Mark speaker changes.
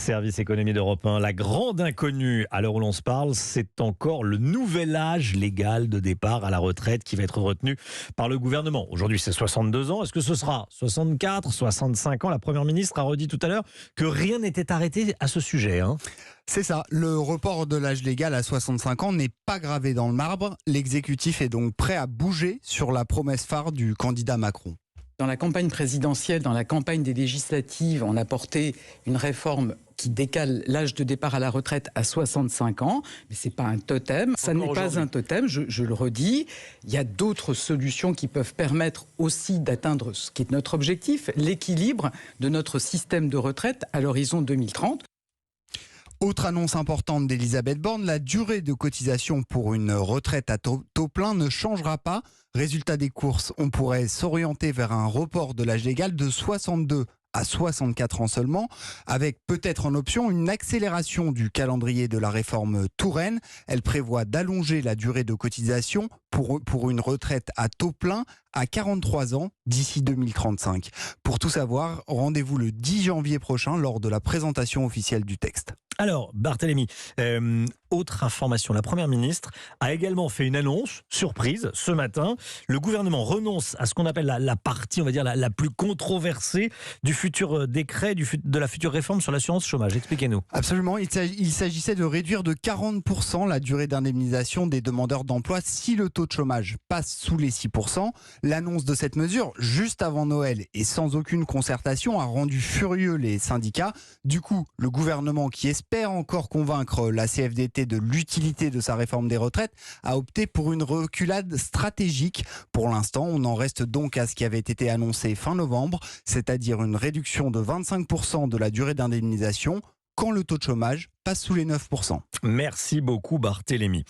Speaker 1: Service économie d'Europe 1, la grande inconnue à l'heure où l'on se parle, c'est encore le nouvel âge légal de départ à la retraite qui va être retenu par le gouvernement. Aujourd'hui, c'est 62 ans. Est-ce que ce sera 64, 65 ans? La Première ministre a redit tout à l'heure que rien n'était arrêté à ce sujet.
Speaker 2: C'est ça, le report de l'âge légal à 65 ans n'est pas gravé dans le marbre. L'exécutif est donc prêt à bouger sur la promesse phare du candidat Macron.
Speaker 3: Dans la campagne présidentielle, dans la campagne des législatives, on a porté une réforme qui décale l'âge de départ à la retraite à 65 ans. Mais ce n'est pas un totem. Ça n'est pas un totem, je le redis. Il y a d'autres solutions qui peuvent permettre aussi d'atteindre ce qui est notre objectif, l'équilibre de notre système de retraite à l'horizon 2030.
Speaker 2: Autre annonce importante d'Elisabeth Borne, la durée de cotisation pour une retraite à taux plein ne changera pas. Résultat des courses, on pourrait s'orienter vers un report de l'âge légal de 62 à 64 ans seulement, avec peut-être en option une accélération du calendrier de la réforme Touraine. Elle prévoit d'allonger la durée de cotisation pour une retraite à taux plein à 43 ans d'ici 2035. Pour tout savoir, rendez-vous le 10 janvier prochain lors de la présentation officielle du texte.
Speaker 1: Alors, Barthélémy, autre information, la Première ministre a également fait une annonce, surprise, ce matin. Le gouvernement renonce à ce qu'on appelle la partie, on va dire, la plus controversée du futur décret, de la future réforme sur l'assurance chômage. Expliquez-nous.
Speaker 2: Absolument, il s'agissait de réduire de 40% la durée d'indemnisation des demandeurs d'emploi si le taux de chômage passe sous les 6%. L'annonce de cette mesure, juste avant Noël et sans aucune concertation, a rendu furieux les syndicats. Du coup, le gouvernement, qui espère encore convaincre la CFDT de l'utilité de sa réforme des retraites, a opté pour une reculade stratégique. Pour l'instant, on en reste donc à ce qui avait été annoncé fin novembre, c'est-à-dire une réduction de 25% de la durée d'indemnisation quand le taux de chômage passe sous les 9%.
Speaker 1: Merci beaucoup, Barthélémy.